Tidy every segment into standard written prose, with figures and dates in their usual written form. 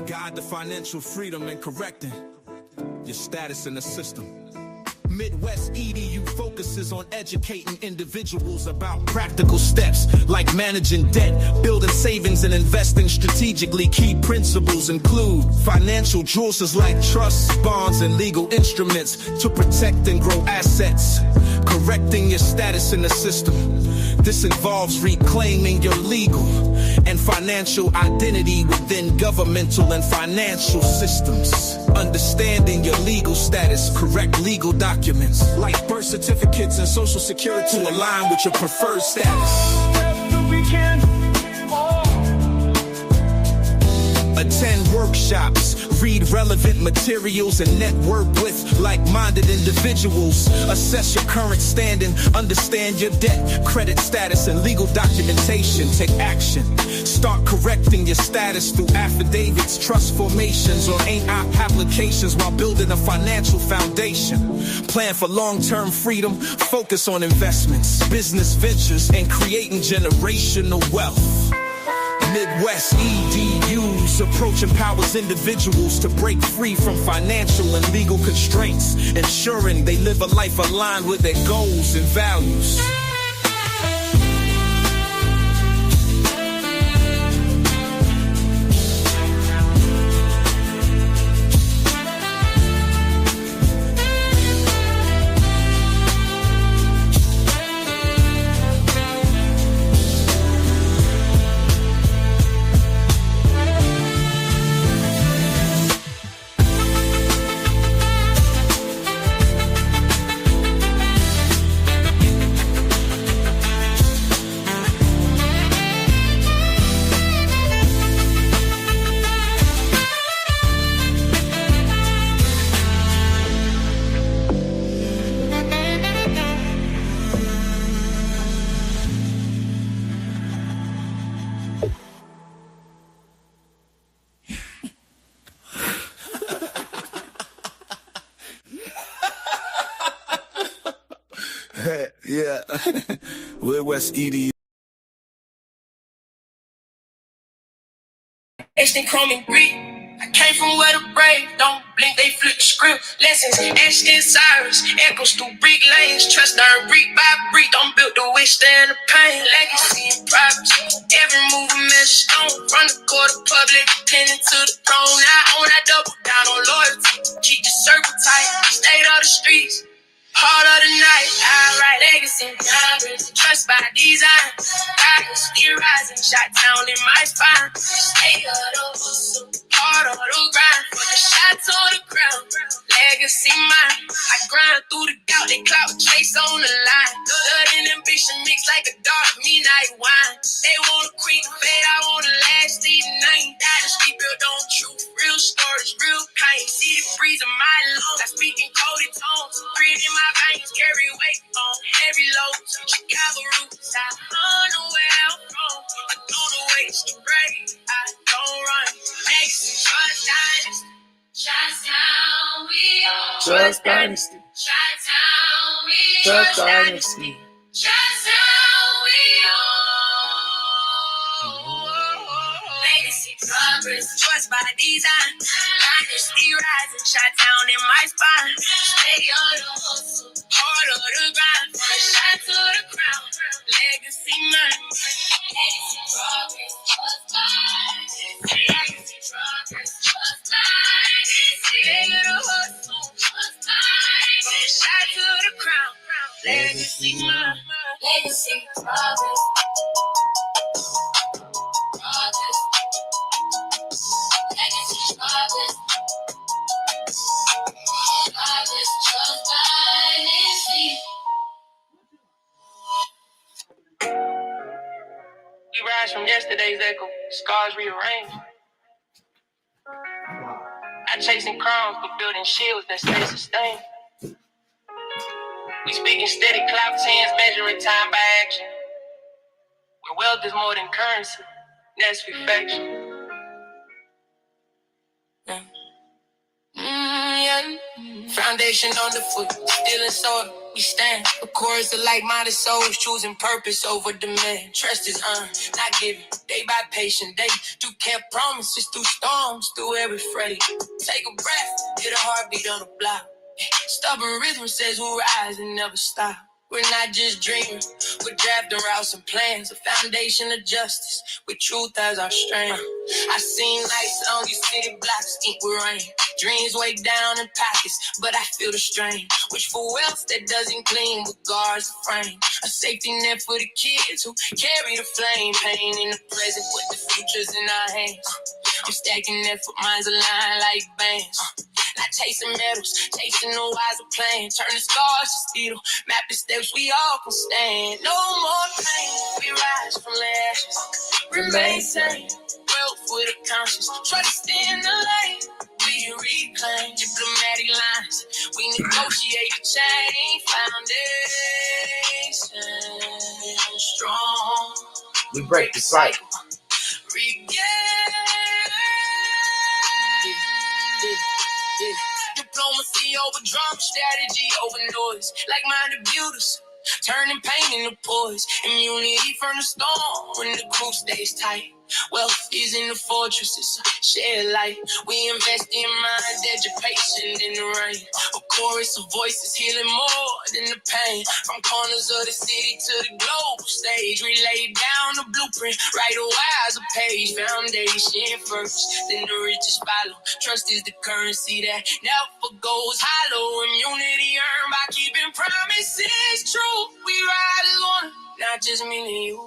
Guide the financial freedom and correcting your status in the system. Midwest EDU focuses on educating individuals about practical steps like managing debt, building savings and investing strategically. Key principles include financial jewels like trusts, bonds, and legal instruments to protect and grow assets, correcting your status in the system. This involves reclaiming your legal and financial identity within governmental and financial systems. Understanding your legal status, correct legal documents like birth certificates and social security to align with your preferred status. Attend workshops, read relevant materials, and network with like-minded individuals. Assess your current standing, understand your debt, credit status, and legal documentation. Take action. Start correcting your status through affidavits, trust formations, or AIP applications while building a financial foundation. Plan for long-term freedom, focus on investments, business ventures, and creating generational wealth. Midwest EDU's approach empowers individuals to break free from financial and legal constraints, ensuring they live a life aligned with their goals and values. Yeah, Midwest EDU. Ashton, Chrome, and Brick. I came from where the brave don't blink, they flip the script. Lessons, Ashton, Cyrus, echoes through brick lanes. Trust earned brick by brick, don't build the withstand the pain. Legacy and progress, every move a measure stone. From the court of public opinion to the throne. Now on, I double down on loyalty. Keep the circle tight, state of the streets. Heart of the night, I write legacy and progress. Trust by design, guidance, still rising. Shot down in my spine. Stay of the hustle, heart of the grind. Put the shots on the ground, legacy mine. I grind through the doubt, they clout chase on the line. Blood and ambition mixed like a dark midnight wine. They want a quick fade, I want a last leading name. Dynasty built on truth, real stories, real pain. See the breeze in my lungs, I speak in coded tones. Breathe in my veins, carry weight on heavy loads. Chicago roots, I don't know where I'm from. I don't know ways to break, I don't run. Legacy, trust dynasty. Chi-town, we all Trust dynasty. Chi-town, we Trust dynasty. Chi-town, we all legacy, progress, trust by design. Dynasty rising, Chi-town in my spine. Stay on the hustle, heart of the grind. From the shot to the crown, legacy mine. Legacy, progress, trust by legacy, progress, trust by stay on the hustle, trust by from the shot to the crown, legacy mine. Legacy, progress. We rise from yesterday's echo, scars rearranged. Not chasing crowns, but building shields that stay sustained. We speaking steady clouds, hands measuring time by action. Where wealth is more than currency, that's perfection. Yeah. Foundation on the foot, still in soil. We stand. The chorus of like-minded souls choosing purpose over demand. Trust is earned, not given. Day by patient, they do kept promises through storms, through every fretty. Take a breath, hit a heartbeat on the block. Stubborn rhythm says we'll rise and never stop. We're not just dreaming, we're drafting routes and plans, a foundation of justice, with truth as our strength. I seen lights on these city blocks, ink with rain. Dreams way down in pockets, but I feel the strain. Wish for wealth that doesn't gleam, but guards the frame. A safety net for the kids who carry the flame. Pain in the present, but the future's in our hands. I'm stacking effort, minds aligned like bands. Not chasing medals, chasing the wiser plan. Turn the scars to steel, map the steps we all can stand. No more pain, we rise from the ashes. Remain sane, wealth with a conscience. Trust in the lane, we reclaim diplomatic lines. We negotiate the chain, foundation strong. We break the cycle. Regain. Diplomacy over drama, strategy over noise. Like-minded builders, turning pain into poise. Immunity from the storm when the crew stays tight. Wealth is in the fortress, it's a shared light. We invest in mind, education in the rain. A chorus of voices healing more than the pain. From corners of the city to the global stage, we lay down the blueprint, write a wiser page. Foundation first, then the riches follow. Trust is the currency that never goes hollow. Immunity earned by keeping promises true. We ride as one, not just me and you.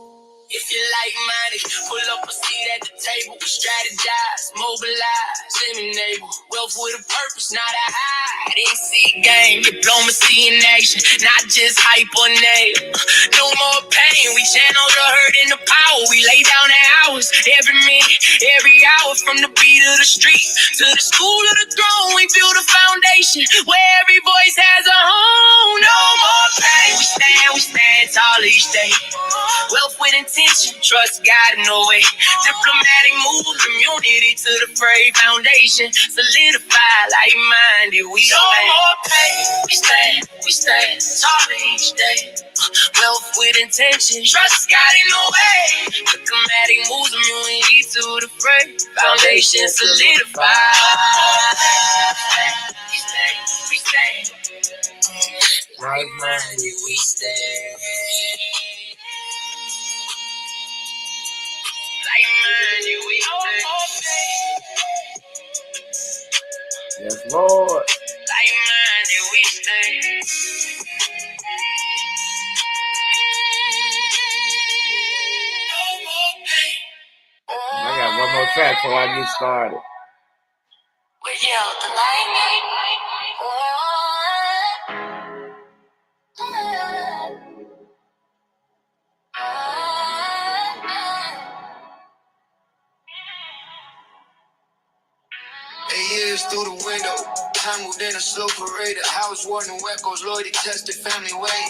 If you're like-minded, pull up a seat at the table. Strategize, mobilize, and enable. Wealth with a purpose, not a hide and seek game. Diplomacy in action, not just hype or nail. No more pain, we channel the hurt and the power. We lay down the hours, every minute, every hour. From the beat of the street to the school of the throne, we build a foundation where every voice has a home. No more pain, we stand tall each day. Wealth with intention, trust God in the way. Diplomatic moves, community to the fray. Foundation solidified, like-minded, we no more pain, we stand tall each day. Wealth with intention, trust God in the way. Diplomatic moves, community to the fray. Foundation solidified. We stand. Like-minded, we stand. Like-minded, we stand. Yes, Lord. Like-minded, we stand. I got one more track before I get started. We yell the light. Years through the window, time moved in a slow parade. A house warden and echoes, loyalty tested, family way.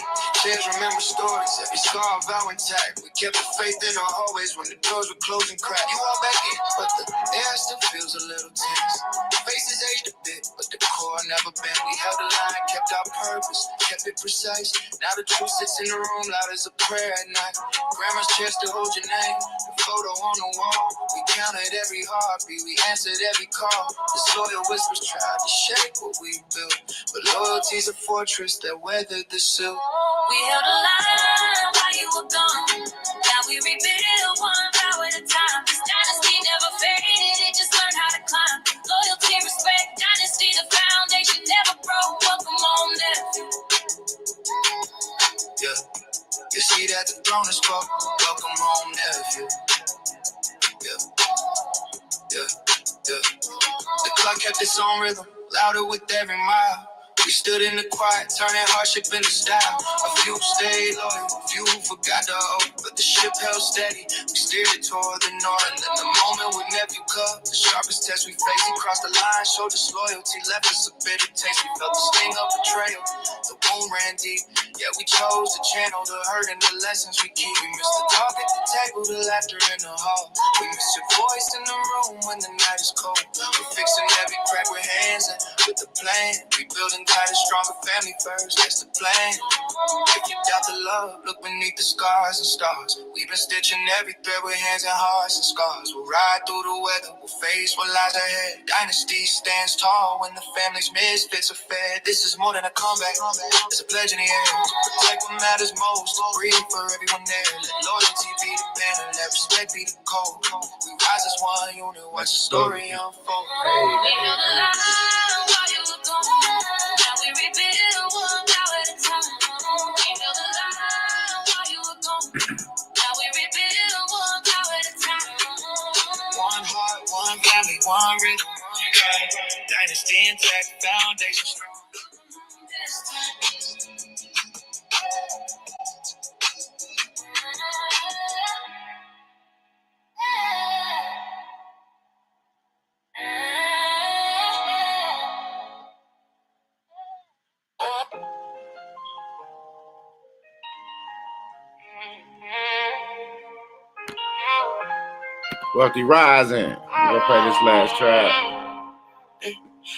Kids remember stories, every scar vow intact. We kept the faith in our hallways when the doors were closed and cracked. You all back in, but the air still feels a little tense. Faces aged a bit, but the core never bent. We held the line, kept our purpose, kept it precise. Now the truth sits in the room loud as a prayer at night. Grandma's chair still holds your name, the photo on the wall. We counted every heartbeat, we answered every call. The soil whispers tried to shake what we built, but loyalty's a fortress that weathered the silt. We held a line while you were gone. Now we rebuild one vow at a time. This dynasty never faded, it just learned how to climb. Loyalty, respect, dynasty, the foundation never broke. Welcome home, nephew. Yeah, you see that the throne is spoke. Welcome home, nephew. Yeah. The clock kept its own rhythm, louder with every mile. We stood in the quiet, turning hardship into style. A few stayed loyal, a few forgot the hope, but the ship held steady. We steered it toward the north. In the moment with nephew Cub, the sharpest test we faced, he crossed the line, showed us loyalty, left us a bitter taste. We felt the sting of betrayal, the wound ran deep. Yeah, we chose to channel the hurt and the lessons we keep. We missed the talk at the table, the laughter in the hall. We miss your voice in the room when the night is cold. We're fixing every crack with hands and with the plan. Rebuilding tighter, stronger family first, that's the plan. If you doubt the love, look beneath the scars and stars. We've been stitching every thread with hands and hearts and scars. We'll ride through the weather, we'll face what lies ahead. Dynasty stands tall when the family's misfits are fed. This is more than a comeback, it's a pledge in the air. Protect what matters most, breathe for everyone there. Let loyalty be the banner, let respect be the code. We rise as one unit, watch the story unfold. We built a line while you were gone. Now we rebuild one hour at a time. We built a line while you were gone. Now we rebuild one hour at a time. One heart, one family, one rhythm. Dynasty intact, foundation strong. Wealthy Rising. We'll play this last track.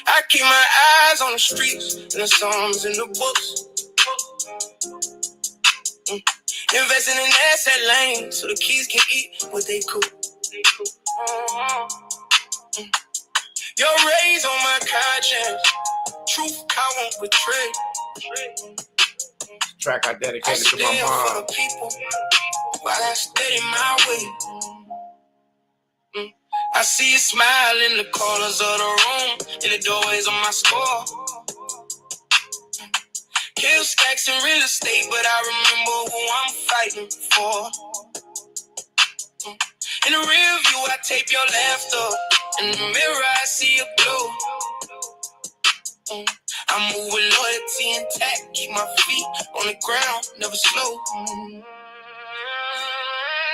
I keep my eyes on the streets and the songs in the books. Investing in asset lane so the kids can eat what they cook. Your rays on my conscience. Truth I won't betray. Track I dedicated to my mom. For the people while I steady my way. I see you smile in the corners of the room, in the doorways of my store. Kill stacks in real estate, but I remember who I'm fighting for. In the rear view, I tape your laughter. In the mirror, I see a glow. I move with loyalty intact, keep my feet on the ground, never slow.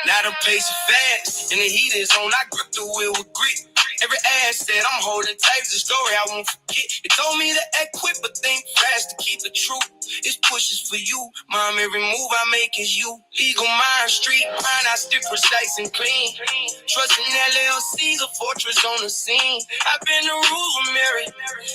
Now the pace is fast, and the heat is on. I grip the wheel with grit. Every asset I'm holding tight is a story I won't forget. It told me to act quick, but think fast to keep the truth. This push is for you, mom. Every move I make is you. Legal mind, street mind, I still precise and clean. Trusting LLC's a fortress on the scene. I've been the rules with Mary,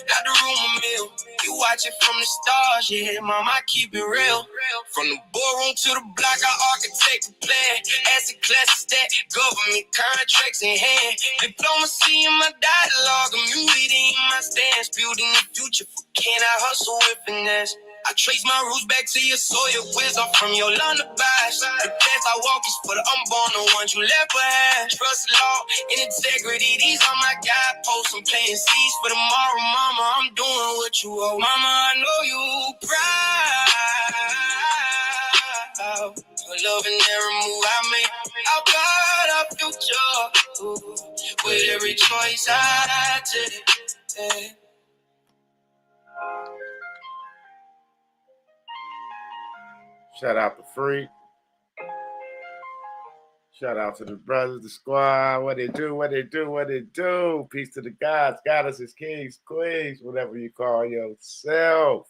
not the rumor mill. You watch it from the stars, yeah, mom. I keep it real. From the boardroom to the block, I architect the plan. Asset classes that government contracts in hand. Diplomacy in my dialogue, immunity in my stance. Building the future, can I hustle with finesse? I trace my roots back to your soil, wisdom from your lullabies. The path I walk is for the unborn, the ones you left behind. Trust, law, and integrity, these are my guideposts. I'm planting seeds for tomorrow, mama. I'm doing what you owe, mama. I know you proud. For love and every move I make, I'll guard our future. Ooh, with every choice I take. Yeah. Shout out to Freak. Shout out to the brothers, the squad. What they do, what they do, what they do. Peace to the gods, goddesses, kings, queens, whatever you call yourself.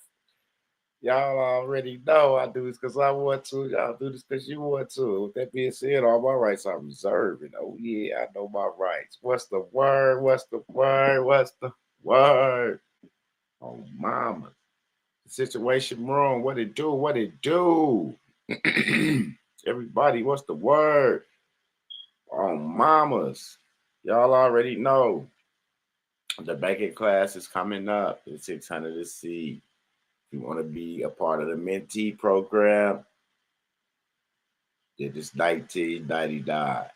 Y'all already know I do this because I want to. Y'all do this because you want to. With that being said, all my rights are reserved. Oh, yeah, I know my rights. What's the word? What's the word? What's the word? Oh, mama. Situation room. What it do? What it do? Everybody, what's the word? Oh, mamas. Y'all already know. The banking class is coming up. It's 600 a seat. If you want to be a part of the mentee program, it is $19.99.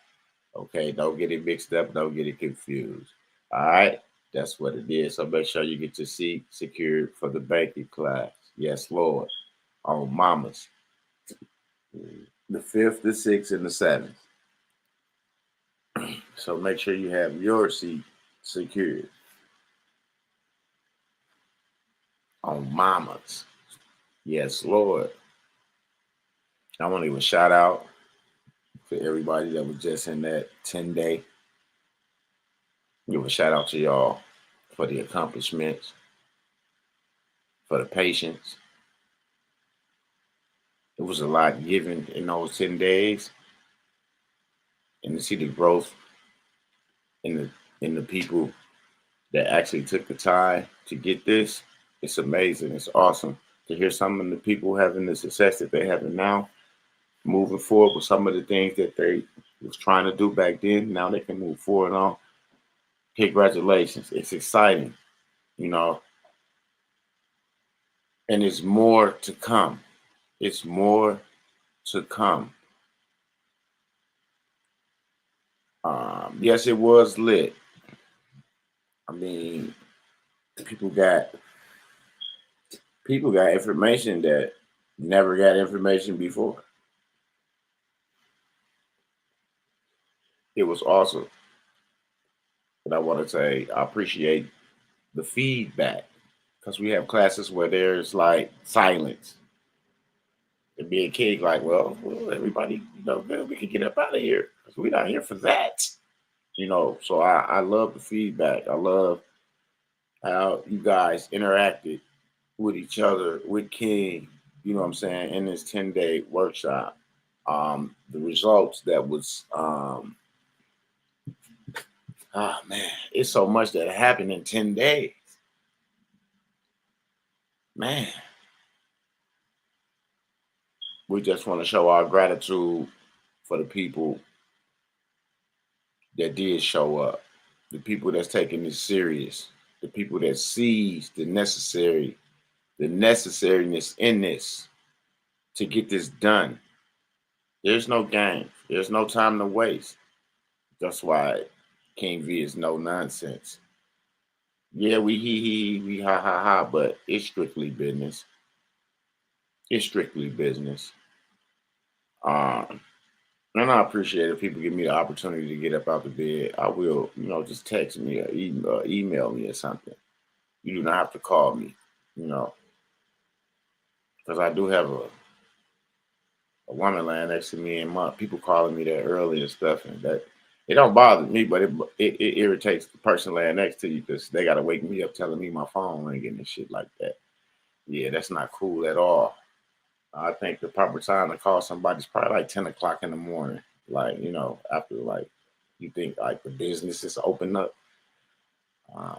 Okay, don't get it mixed up. Don't get it confused. All right, that's what it is. So make sure you get your seat secured for the banking class. Yes, Lord. On mamas. The 5th, the 6th, and the 7th. So make sure you have your seat secured. On mamas. Yes, Lord. I want to give a shout out to everybody that was just in that 10-day. Give a shout out to y'all for the accomplishments, for the patience. It was a lot given in those 10 days. And to see the growth in the people that actually took the time to get this. It's amazing. It's awesome to hear some of the people having the success that they having now, moving forward with some of the things that they was trying to do back then. Now they can move forward on. Congratulations. It's exciting, you know, and it's more to come. It's more to come. Yes, it was lit. I mean, people got information that never got information before. It was awesome. And I want to say I appreciate the feedback because we have classes where there's like silence. And being king, like, well, everybody, man, we can get up out of here because we're not here for that. So I love the feedback. I love how you guys interacted with each other, with King, you know what I'm saying, in this 10-day workshop. The results that was, man, it's so much that happened in 10 days. Man, we just want to show our gratitude for the people that did show up, the people that's taking this serious, the people that sees the necessariness in this to get this done. There's no game. There's no time to waste. That's why King V is no nonsense. Yeah, we we ha ha ha, but it's strictly business. It's strictly business. And I appreciate if people give me the opportunity to get up out the bed. I will, just text me or email me or something. You do not have to call me, because I do have a woman laying next to me, and my people calling me that early and stuff, and that it don't bother me, but it irritates the person laying next to you because they got to wake me up telling me my phone ringing and shit like that. Yeah, that's not cool at all. I think the proper time to call somebody is probably like 10 o'clock in the morning. Like, after like you think like the business is open up. Uh,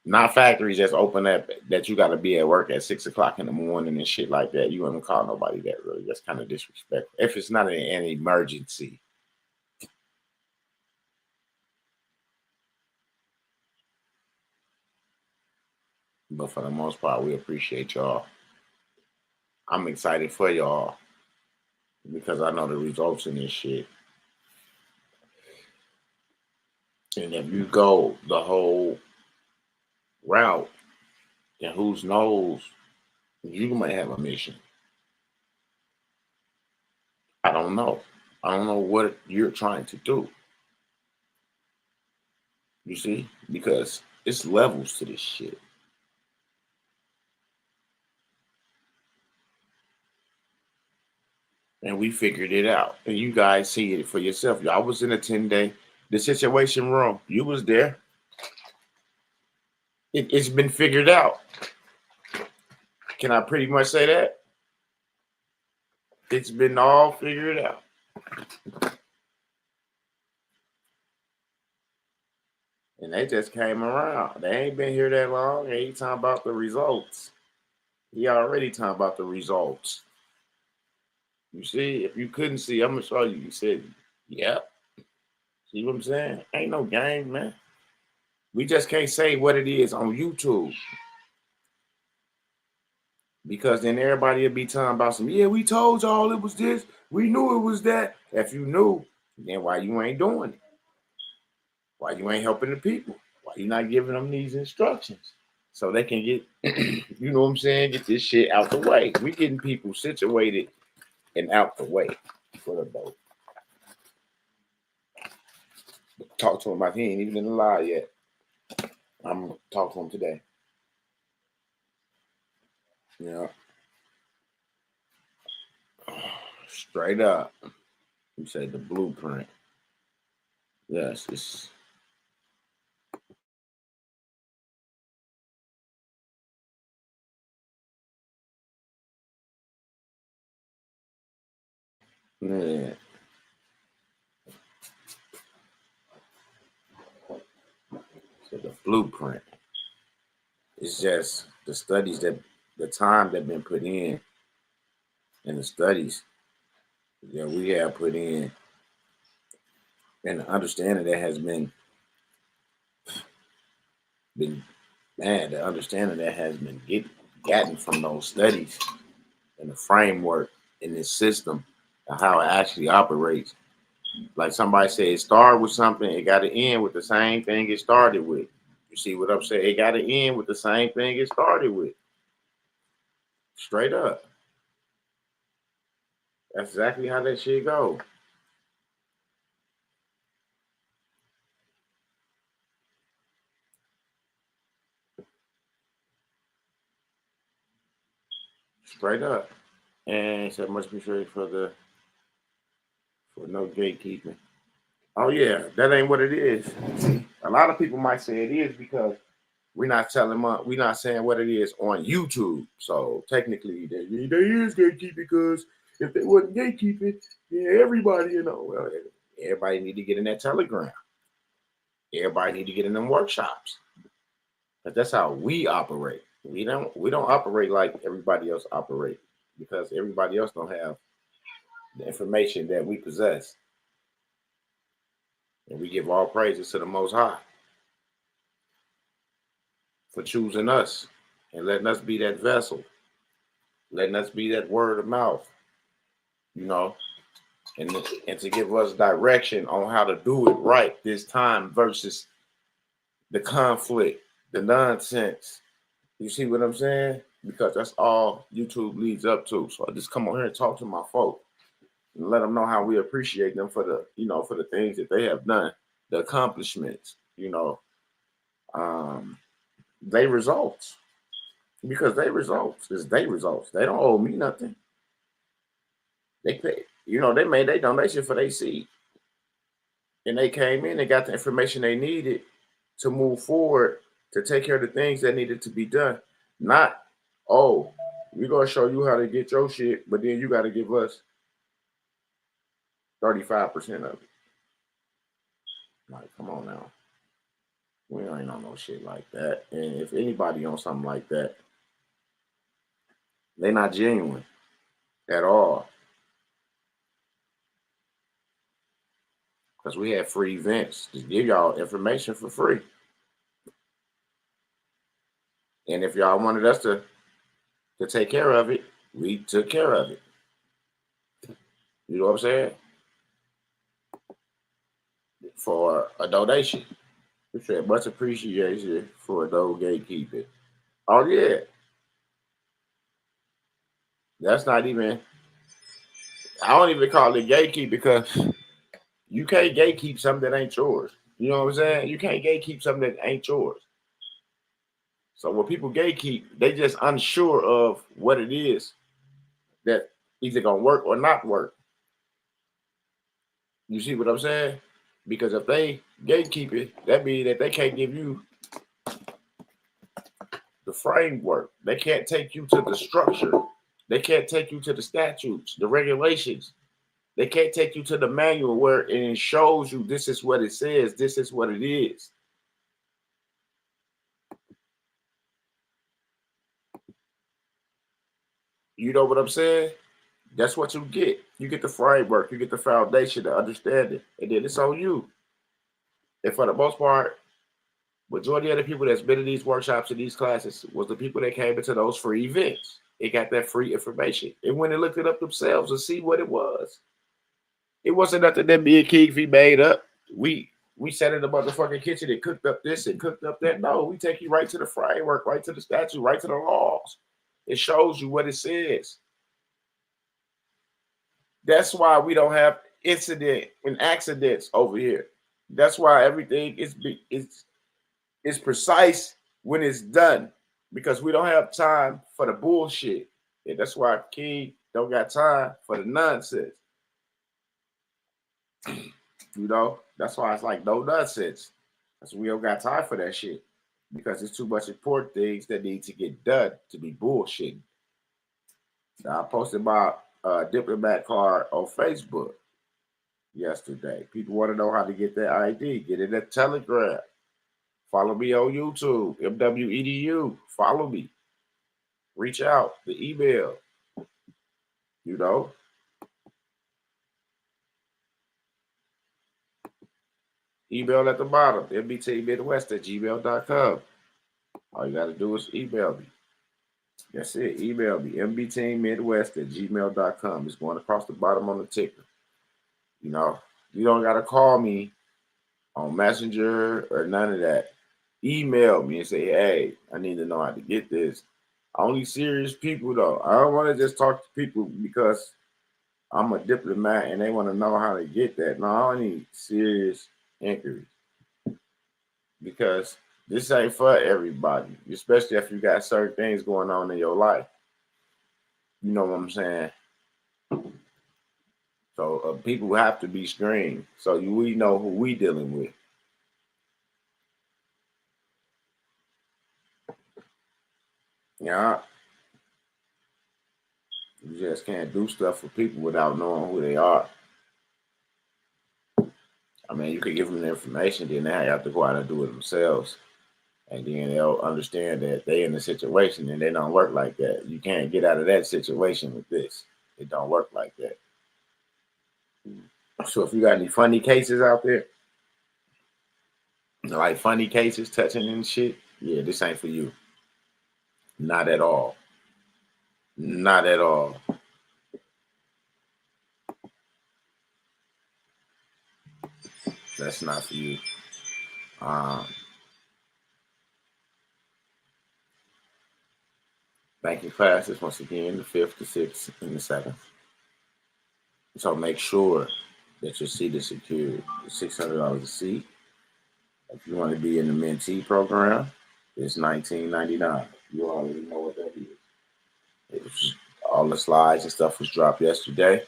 Not factories just open up that you got to be at work at 6 o'clock in the morning and shit like that. You wouldn't call nobody that early. That's kind of disrespectful. If it's not an emergency. But for the most part, we appreciate y'all. I'm excited for y'all because I know the results in this shit. And if you go the whole route, then who knows, you might have a mission. I don't know. I don't know what you're trying to do. You see? Because it's levels to this shit. And we figured it out. And you guys see it for yourself. Y'all was in a 10-day, the situation room. You was there. It's been figured out. Can I pretty much say that? It's been all figured out. And they just came around. They ain't been here that long. And he talking about the results. He already talking about the results. You see, if you couldn't see, I'm gonna show you. You said, yep. See what I'm saying? Ain't no game, man. We just can't say what it is on YouTube. Because then everybody will be talking about some, yeah, we told y'all it was this. We knew it was that. If you knew, then why you ain't doing it? Why you ain't helping the people? Why you not giving them these instructions? So they can get, you know what I'm saying, get this shit out the way. We getting people situated and out the way for the boat. Talk to him about he ain't even in the lie yet. I'm gonna talk to him today. Yeah. Straight up. You said the blueprint. Yes, it's yeah. So the blueprint. It's just the studies the time that been put in, and the studies that we have put in, and the understanding that has been man, the understanding that has been gotten from those studies and the framework in this system and how it actually operates. Like somebody said, it started with something, it got to end with the same thing it started with. You see what I'm saying? It got to end with the same thing it started with. Straight up. That's exactly how that shit go. Straight up. And so much be sure for no gatekeeping. Oh yeah, that ain't what it is. A lot of people might say it is because we're not we're not saying what it is on YouTube. So technically, there is gatekeeping because if they wasn't gatekeeping, yeah, everybody, well, everybody need to get in that Telegram. Everybody need to get in them workshops. But that's how we operate. We don't operate like everybody else operate because everybody else don't have the information that we possess. And we give all praises to the Most High for choosing us and letting us be that vessel, letting us be that word of mouth, you know, and to give us direction on how to do it right this time versus the conflict, the nonsense. You see what I'm saying? Because that's all YouTube leads up to. So I just come on here and talk to my folk and let them know how we appreciate them for for the things that they have done, the accomplishments, they results. Because they results is they results. They don't owe me nothing. They pay, they made their donation for their seed. And they came in and got the information they needed to move forward to take care of the things that needed to be done. Not, oh, we're gonna show you how to get your shit, but then you gotta give us 35% of it. Like, come on now. We ain't on no shit like that. And if anybody on something like that, they not genuine at all. Because we have free events to give y'all information for free. And if y'all wanted us to take care of it, we took care of it. You know what I'm saying? For a donation. We said much appreciation for no gatekeeping. Oh yeah. That's not even, I don't even call it gatekeep because you can't gatekeep something that ain't yours. You know what I'm saying? You can't gatekeep something that ain't yours. So when people gatekeep, they just unsure of what it is that either gonna work or not work. You see what I'm saying? Because if they gatekeep it, that means that they can't give you the framework. They can't take you to the structure. They can't take you to the statutes, the regulations. They can't take you to the manual where it shows you this is what it says, this is what it is. You know what I'm saying? That's what you get. You get the framework, you get the foundation, the understanding, and then it's on you. And for the most part, majority of the people that's been in these workshops and these classes was the people that came into those free events. They got that free information. And when they looked it up themselves and see what it wasn't nothing that me and King V made up. We sat in the motherfucking kitchen and cooked up this and cooked up that. No, we take you right to the framework, right to the statute, right to the laws. It shows you what it says. That's why we don't have incident and accidents over here. That's why everything is precise when it's done because we don't have time for the bullshit. And that's why King don't got time for the nonsense. That's why it's like no nonsense. Because we don't got time for that shit. Because it's too much important things that need to get done to be bullshit. Now, I posted my diplomat card on Facebook yesterday. People want to know how to get their ID. Get in that Telegram. Follow me on YouTube, MWEDU. Follow me. Reach out, the email, you know. Email at the bottom, mbtmidwest@gmail.com. All you got to do is email me. That's it. Email me, mbtmidwest@gmail.com. It's going across the bottom on the ticker. You know, you don't got to call me on Messenger or none of that. Email me and say, hey, I need to know how to get this. Only serious people, though. I don't want to just talk to people because I'm a diplomat and they want to know how to get that. No, I need serious inquiries because this ain't for everybody, especially if you got certain things going on in your life. You know what I'm saying? So people have to be screened so we know who we dealing with. Yeah. You just can't do stuff for people without knowing who they are. I mean, you could give them the information, then they have to go out and do it themselves. And then they'll understand that they in a situation and they don't work like that. You can't get out of that situation with this. It don't work like that. So if you got any funny cases out there, like funny cases, touching and shit, yeah, this ain't for you. Not at all. Not at all. That's not for you. Banking classes, once again, the 5th, the 6th, and the 7th. So make sure that your seat is secured. It's $600 a seat. If you want to be in the mentee program, it's $19.99. You already know what that is. All the slides and stuff was dropped yesterday.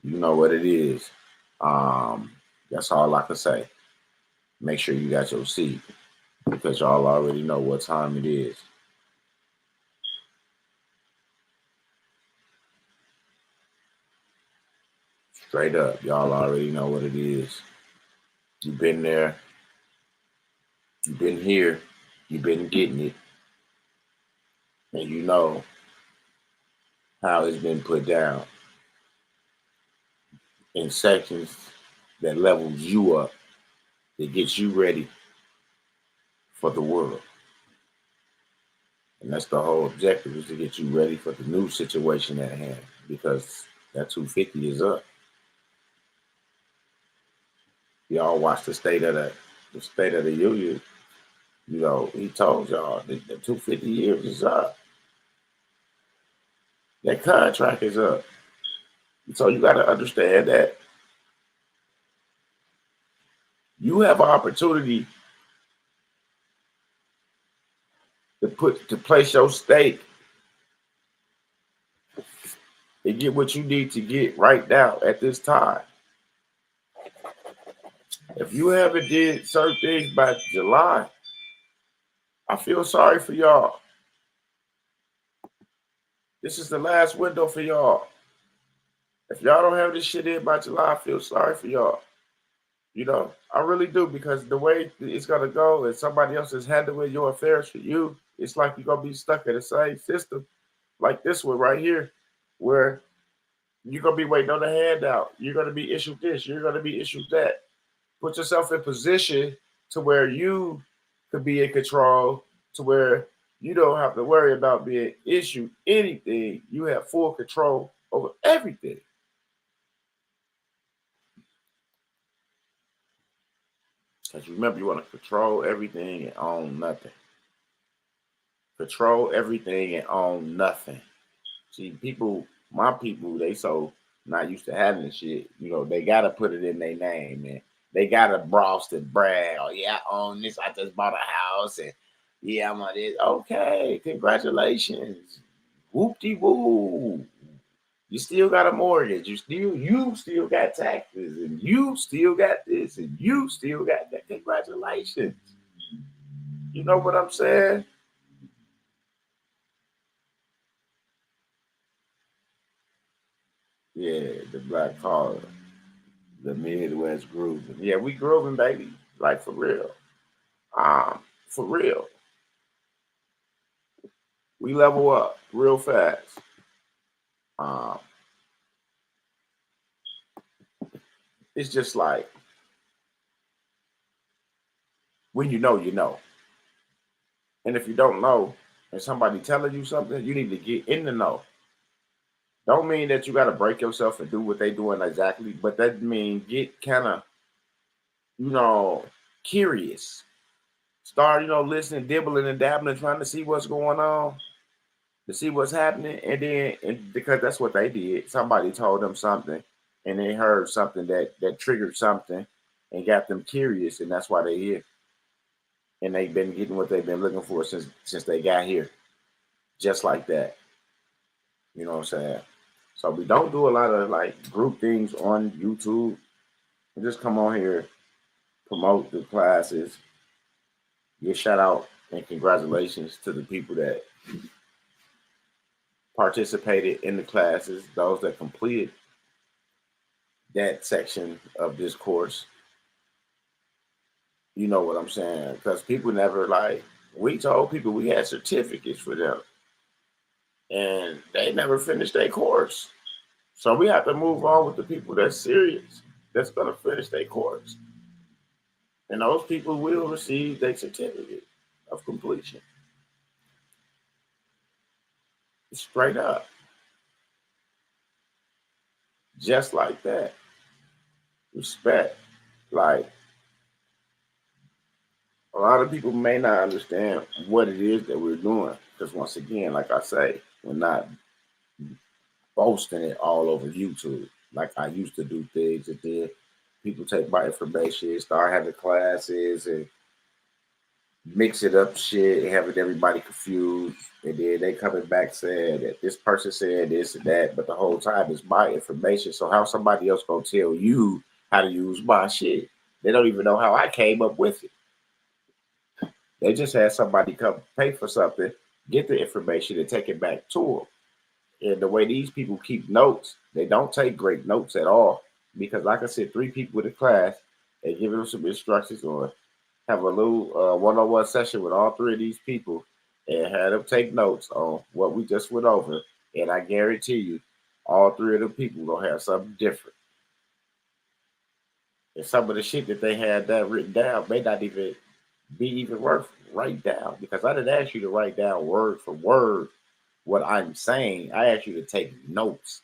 You know what it is. That's all I can say. Make sure you got your seat because y'all already know what time it is. Straight up, y'all already know what it is. You've been there. You've been here. You've been getting it. And you know how it's been put down in sections that levels you up, that gets you ready for the world. And that's the whole objective, is to get you ready for the new situation at hand, because that 250 is up. Y'all watch the State of the Union. You know, he told y'all that the 250 years is up. That contract is up. So you got to understand that you have an opportunity to place your stake and get what you need to get right now at this time. If you haven't did certain things by July, I feel sorry for y'all. This is the last window for y'all. If y'all don't have this shit in by July, I feel sorry for y'all. You know, I really do, because the way it's gonna go, and somebody else is handling your affairs for you, it's like you're gonna be stuck in the same system like this one right here, where you're gonna be waiting on a handout. You're gonna be issued this, you're gonna be issued that. Put yourself in position to where you could be in control, to where you don't have to worry about being issued anything. You have full control over everything. Because remember, you want to control everything and own nothing. Control everything and own nothing. See, my people, they so not used to having the shit. You know, they got to put it in their name, and they got to boast and brag. Oh, yeah, I own this. I just bought a house, and yeah, I'm on this. Okay, congratulations. Whoop-de-woo. You still got a mortgage. You still got taxes, and you still got this, and you still got that. Congratulations. You know what I'm saying? Yeah, the black collar, the Midwest grooving. Yeah, we grooving, baby. Like, for real. For real. We level up real fast. It's just like when you know, you know. And if you don't know, and somebody telling you something, you need to get in the know. Don't mean that you got to break yourself and do what they doing exactly, but that mean get kind of, you know, curious. Start, listening, dibbling and dabbling, trying to see what's going on, to see what's happening, and because that's what they did. Somebody told them something, and they heard something that triggered something, and got them curious, and that's why they're here. And they've been getting what they've been looking for since they got here, just like that. You know what I'm saying? So we don't do a lot of like group things on YouTube. We just come on here, promote the classes, give shout out and congratulations to the people that participated in the classes, those that completed that section of this course. You know what I'm saying? Because people never we told people we had certificates for them, and they never finished their course. So we have to move on with the people that's serious, that's going to finish their course. And those people will receive their certificate of completion. Straight up. Just like that. Respect. Like, a lot of people may not understand what it is that we're doing. Because once again, like I say, we're not boasting it all over YouTube. Like I used to do things, and then people take my information, start having classes, and mix it up shit and having everybody confused. And then they coming back saying that this person said this and that, but the whole time it's my information. So how somebody else gonna tell you how to use my shit? They don't even know how I came up with it. They just had somebody come pay for something, get the information, and take it back to them. And the way these people keep notes, they don't take great notes at all. Because like I said, 3 people in the class, they give them some instructions on have a little one-on-one session with all 3 of these people and have them take notes on what we just went over. And I guarantee you, all 3 of the people gonna have something different. And some of the shit that they had that written down may not even be even worth write down, because I didn't ask you to write down word for word what I'm saying. I asked you to take notes,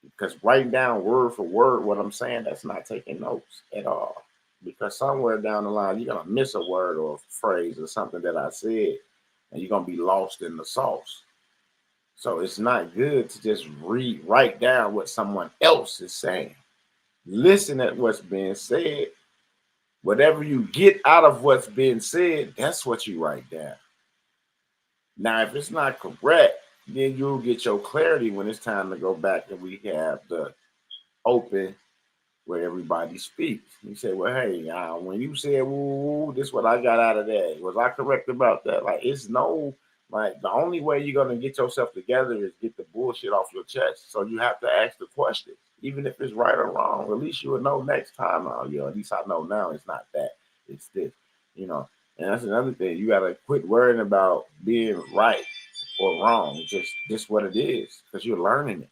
because writing down word for word what I'm saying, that's not taking notes at all. Because somewhere down the line, you're going to miss a word or a phrase or something that I said, and you're going to be lost in the sauce. So it's not good to just write down what someone else is saying. Listen at what's being said. Whatever you get out of what's being said, that's what you write down. Now, if it's not correct, then you'll get your clarity when it's time to go back and we have the open where everybody speaks. You say, well, hey, when you said woo, this is what I got out of that. Was I correct about that? Like, it's no, like, the only way you're going to get yourself together is get the bullshit off your chest. So you have to ask the question, even if it's right or wrong. At least you will know next time. At least I know now it's not that. It's this, And that's another thing. You got to quit worrying about being right or wrong. It's just what it is, because you're learning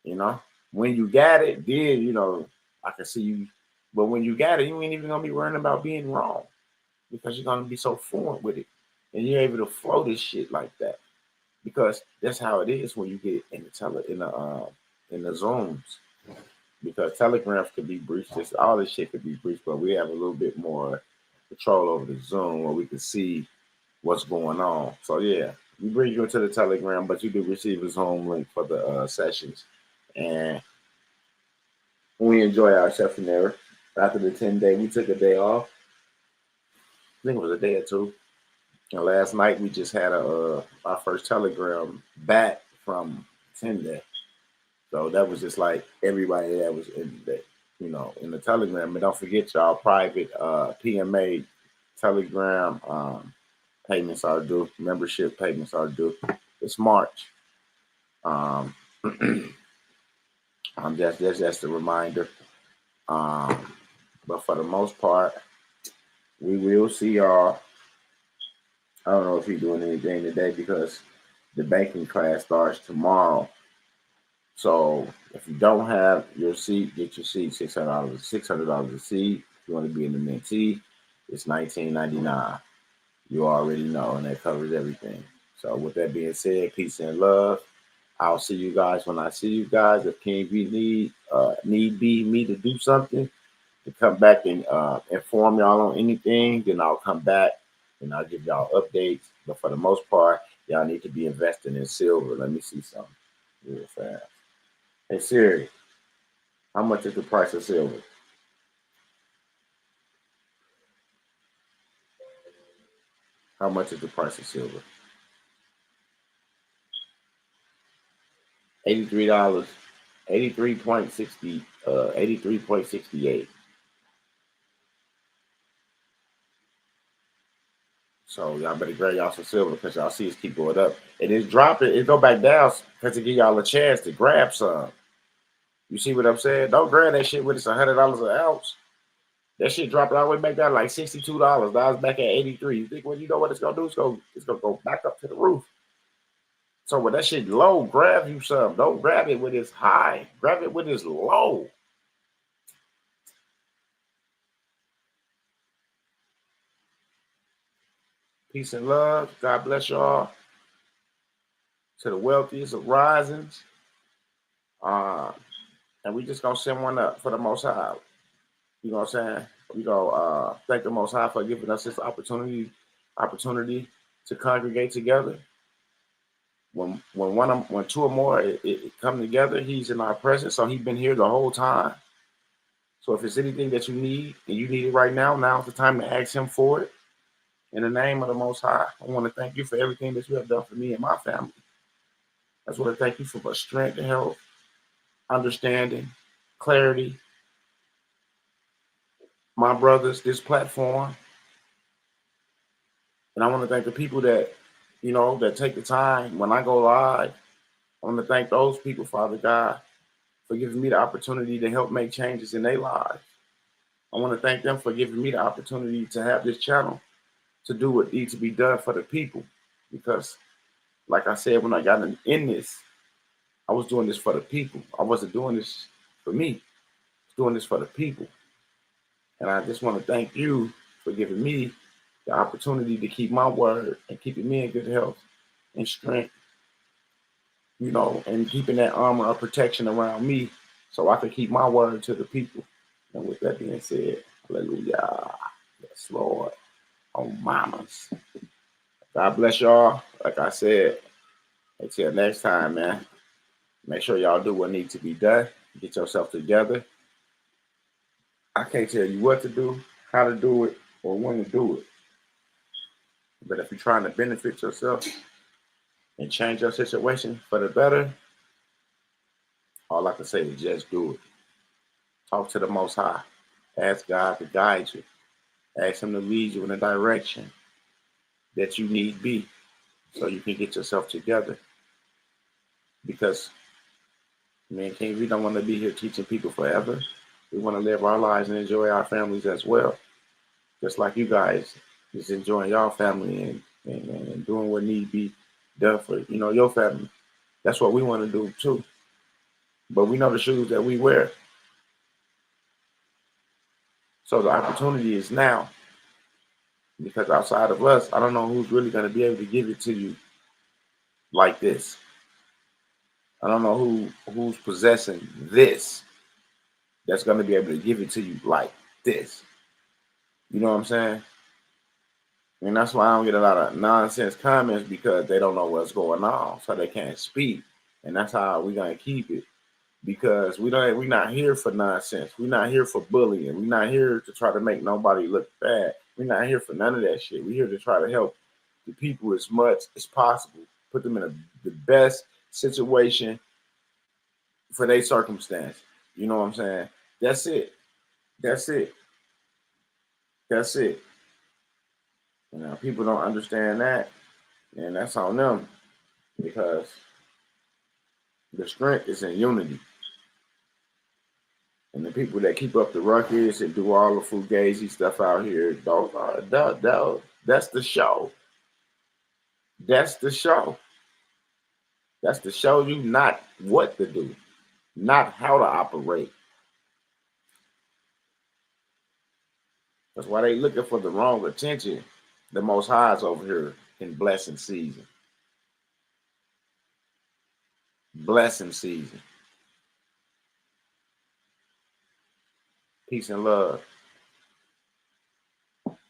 it, When you got it, then, I can see you. But when you got it, you ain't even going to be worrying about being wrong, because you're going to be so fluent with it. And you're able to flow this shit like that, because that's how it is when you get in the Zooms. Because telegrams could be breached, all this shit could be breached, but we have a little bit more control over the Zoom where we can see what's going on. So yeah, we bring you into the Telegram, but you do receive a Zoom link for the sessions, and we enjoy ourselves in there. After the 10-day, we took a day off. I think it was a day or 2. And last night we just had our first Telegram back from 10-day. So that was just like everybody that was in the Telegram. And don't forget, y'all, private PMA Telegram payments are due. Membership payments are due. It's March. That's just a reminder. But for the most part, We will see y'all. I don't know if he's doing anything today because the banking class starts tomorrow. So if you don't have your seat, get your seat. $600. $600 a seat. If you want to be in the mentee, it's $19.99. You already know, and that covers everything. So with that being said, peace and love. I'll see you guys when I see you guys. If King B need be me to do something, to come back and inform y'all on anything, then I'll come back and I'll give y'all updates. But for the most part, y'all need to be investing in silver. Let me see something real fast. Hey Siri, how much is the price of silver? How much is the price of silver? $83, 83.68. So y'all better grab y'all some silver because y'all see us keep going up. And it's dropping, it go back down because to give y'all a chance to grab some. You see what I'm saying? Don't grab that shit when it's $100 an ounce. That shit dropping all the way back down like $62. Now it's back at 83. You think, well, you know what it's gonna do? It's gonna go back up to the roof. So when that shit low, grab you some. Don't grab it when it's high. Grab it when it's low. Peace and love. God bless y'all. To the wealthiest of risings. And we just gonna send one up for the Most High. You know what I'm saying? We go thank the Most High for giving us this opportunity to congregate together. When two or more it come together, he's in our presence. So he's been here the whole time. So if it's anything that you need and you need it right now, now's the time to ask him for it. In the name of the Most High, I want to thank you for everything that you have done for me and my family. I just want to thank you for strength and health, understanding, clarity. My brothers, this platform. And I want to thank the people that, that take the time when I go live. I want to thank those people, Father God, for giving me the opportunity to help make changes in their lives. I want to thank them for giving me the opportunity to have this channel to do what needs to be done for the people. Because, like I said, when I got in this, I was doing this for the people. I wasn't doing this for me. I was doing this for the people. And I just want to thank you for giving me the opportunity to keep my word and keeping me in good health and strength, and keeping that armor of protection around me so I can keep my word to the people. And with that being said, hallelujah. Yes, Lord. Oh, mamas. God bless y'all. Like I said, until next time, man. Make sure y'all do what needs to be done. Get yourself together. I can't tell you what to do, how to do it, or when to do it. But if you're trying to benefit yourself and change your situation for the better, all I can say is just do it. Talk to the Most High. Ask God to guide you. Ask him to lead you in the direction that you need be so you can get yourself together. Because me and King, we don't want to be here teaching people forever. We want to live our lives and enjoy our families as well. Just like you guys is enjoying your family and doing what need to be done for, your family. That's what we want to do too. But we know the shoes that we wear. So the opportunity is now. Because outside of us, I don't know who's really going to be able to give it to you like this. I don't know who's possessing this that's going to be able to give it to you like this. You know what I'm saying? And that's why I don't get a lot of nonsense comments, because they don't know what's going on, so they can't speak. And that's how we're going to keep it. Because we're not here for nonsense. We're not here for bullying. We're not here to try to make nobody look bad. We're not here for none of that shit. We're here to try to help the people as much as possible. Put them in the best situation for their circumstance. You know what I'm saying? That's it. That's it. That's it. People don't understand that, and that's on them, because the strength is in unity. And the people that keep up the ruckus and do all the fugazi stuff out here, that's the show. That's the show. That's to show you not what to do, not how to operate. That's why they looking for the wrong attention. The Most High is over here in blessing season. Blessing season. Peace and love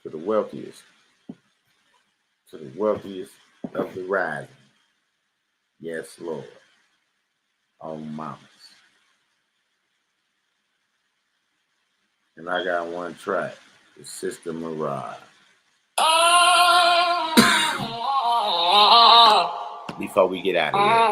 to the wealthiest. To the wealthiest of the rising. Yes, Lord. On mamas. And I got one track. The Sister Mirage. Before we get out of here.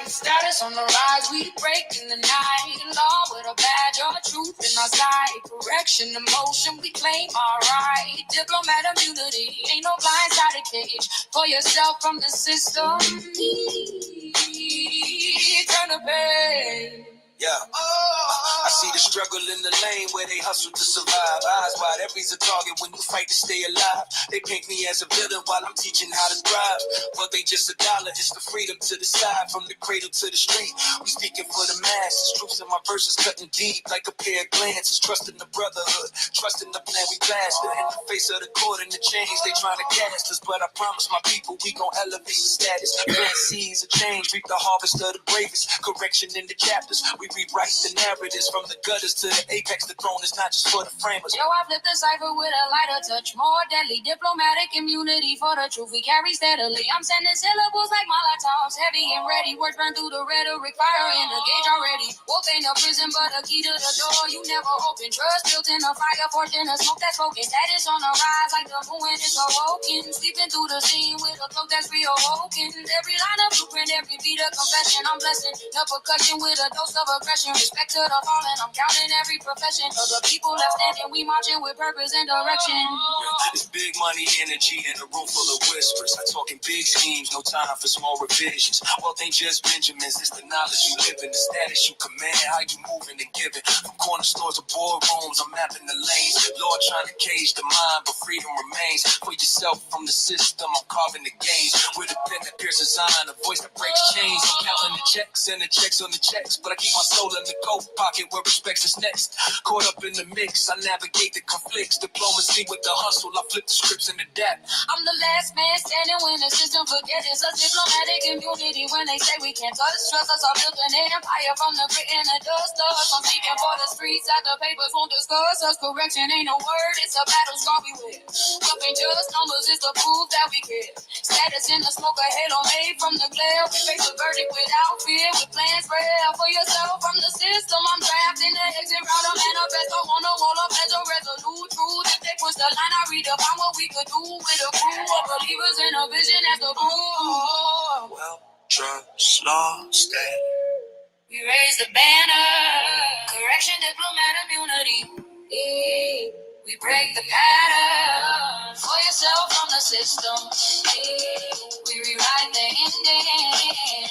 Status on the rise, we break in the night. Law with a badge of truth in our sight. Correction, emotion, we claim our right. Diplomat immunity, ain't no blind-sided cage. For yourself from the system, turn the page. Yeah. I see the struggle in the lane where they hustle to survive. Eyes wide, every's a target when you fight to stay alive. They paint me as a villain while I'm teaching how to thrive. But they just a dollar, it's the freedom to decide. From the cradle to the street, we speaking for the masses. Troops in my verses cutting deep like a pair of glances. Trusting the brotherhood, trusting the plan we blasted. In the face of the court and the chains, they trying to cast us. But I promise my people, we gon' elevate the status. Plant seeds of change, reap the harvest of the bravest. Correction in the chapters, we rewrite the narratives from the gutters to the apex. The throne is not just for the framers. Yo, I flip the cipher with a lighter touch, more deadly. Diplomatic immunity for the truth we carry steadily. I'm sending syllables like Molotovs, heavy and ready. Words burn through the rhetoric, fire in the gauge already. Wolf ain't a prison, but a key to the door you never open. Trust built in a fire, forged in a smoke that's spoken. Status on the rise like the moon when it's awoken. Sweeping through the scene with a cloak that's reawoken. Every line of blueprint, every beat a confession. I'm blessing the percussion with a dose of aggression. Respect to the fallen, I'm counting every profession. Of the people left standing, we marching with purpose and direction. It's big money energy in a room full of whispers. I'm talking big schemes, no time for small revisions. Wealth ain't just Benjamins, it's the knowledge you live in, the status you command, how you moving and giving. From corner stores to boardrooms, I'm mapping the lanes. Lord trying to cage the mind, but freedom remains. For yourself from the system, I'm carving the gains. With a pen that pierces iron, a voice that breaks chains. I'm counting the checks and the checks on the checks, but I keep my soul in the coat pocket where respect is next. Caught up in the mix, I navigate the conflicts. Diplomacy with the hustle, I flip the scripts in the depth. I'm the last man standing when the system forgets it's a diplomatic immunity. When they say we can't touch, trust us, I built an empire from the grit and the dust us. I'm speaking for the streets that the papers won't discuss us. Correction ain't no word, it's a battle scar we wear. Up ain't just numbers, it's the proof that we care. Status in the smoke, a halo made from the glare. We face the verdict without fear, with plans rare. For yourself from the system, I'm drafting the exit route. A manifesto on the wall of as a resolute truth. If they push the line, I redefine what we could do with a crew of believers in a vision as the blue. Well, trust, law, stay. We raise the banner, correction, diplomat immunity. We break the pattern for yourself from the system. We rewrite the ending.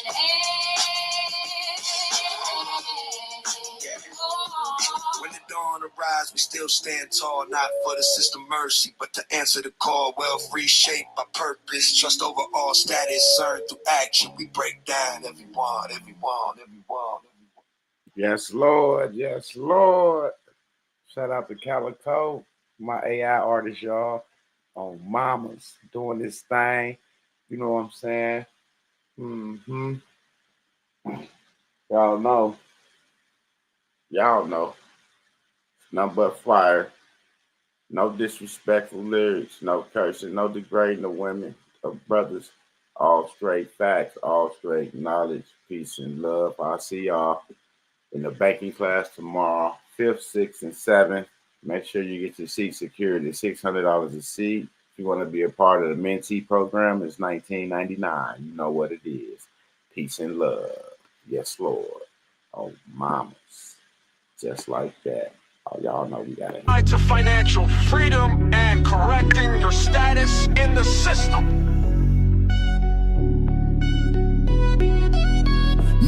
When the dawn arrives, we still stand tall, not for the system mercy, but to answer the call. Wealth reshaped by purpose, trust over all status, earned through action. We break down everyone. Yes, Lord. Yes, Lord. Shout out to Calico, my AI artist, y'all, on Mamas, doing this thing. You know what I'm saying? Y'all know. Nothing but fire. No disrespectful lyrics, no cursing, no degrading of women, of brothers. All straight facts, all straight knowledge, peace, and love. I'll see y'all in the banking class tomorrow, 5th, 6th, and 7th. Make sure you get your seat secured at $600 a seat, you want to be a part of the Mentee program, it's $19.99. You know what it is. Peace and love. Yes, Lord. Oh, mamas. Just like that. Oh, y'all know we got it. Right to financial freedom and correcting your status in the system.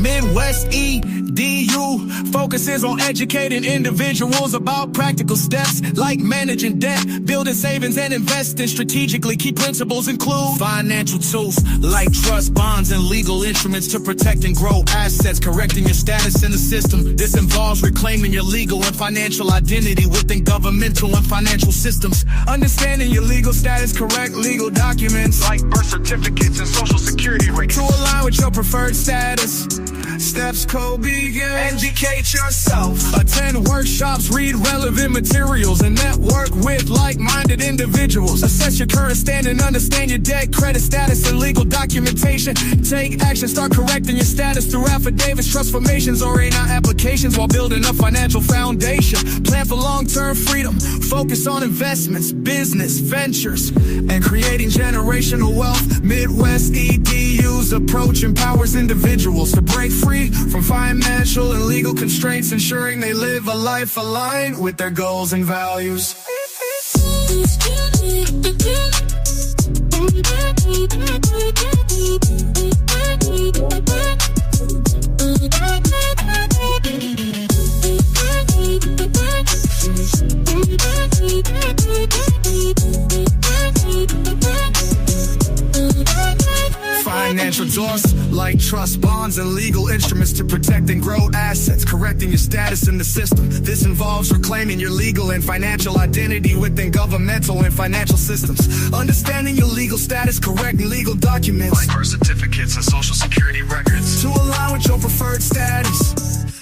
Midwest EDU focuses on educating individuals about practical steps like managing debt, building savings, and investing strategically. Key principles include financial tools like trust, bonds, and legal instruments to protect and grow assets, correcting your status in the system. This involves reclaiming your legal and financial identity within governmental and financial systems. Understanding your legal status, correct legal documents like birth certificates and social security records to align with your preferred status. Steps begin. Educate yourself. Attend workshops, read relevant materials, and network with like-minded individuals. Assess your current standing, understand your debt, credit status, and legal documentation. Take action, start correcting your status through affidavits, trust formations, or A9 applications while building a financial foundation. Plan for long-term freedom. Focus on investments, business, ventures, and creating generational wealth. Midwest EDU's approach empowers individuals to break free from financial and legal constraints, ensuring they live a life aligned with their goals and values. Financial tools like trust, bonds, and legal instruments to protect and grow assets, correcting your status in the system. This involves reclaiming your legal and financial identity within governmental and financial systems. Understanding your legal status, correcting legal documents like birth certificates and social security records to align with your preferred status.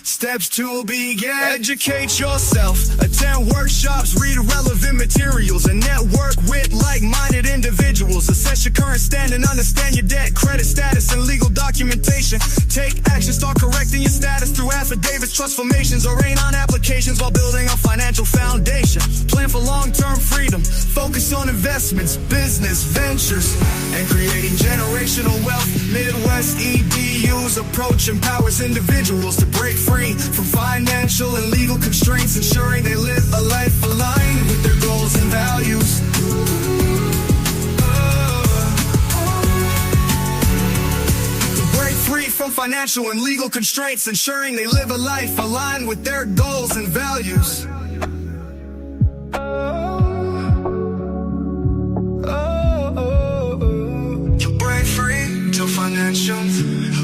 Steps to begin. Educate yourself. Attend workshops, read relevant materials, and network with like-minded individuals. Assess your current standing, understand your debt, credit status, and legal documentation. Take action, start correcting your status through affidavits, trust formations, or A9 applications while building a financial foundation. Plan for long-term freedom. Focus on investments, business, ventures, and creating generational wealth. Midwest EDU's approach empowers individuals to break free from financial and legal constraints, ensuring they live a life aligned with their goals and values. To break free from financial and legal constraints, ensuring they live a life aligned with their goals and values. To break free to financial,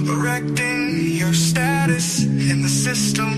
correcting your status in the system.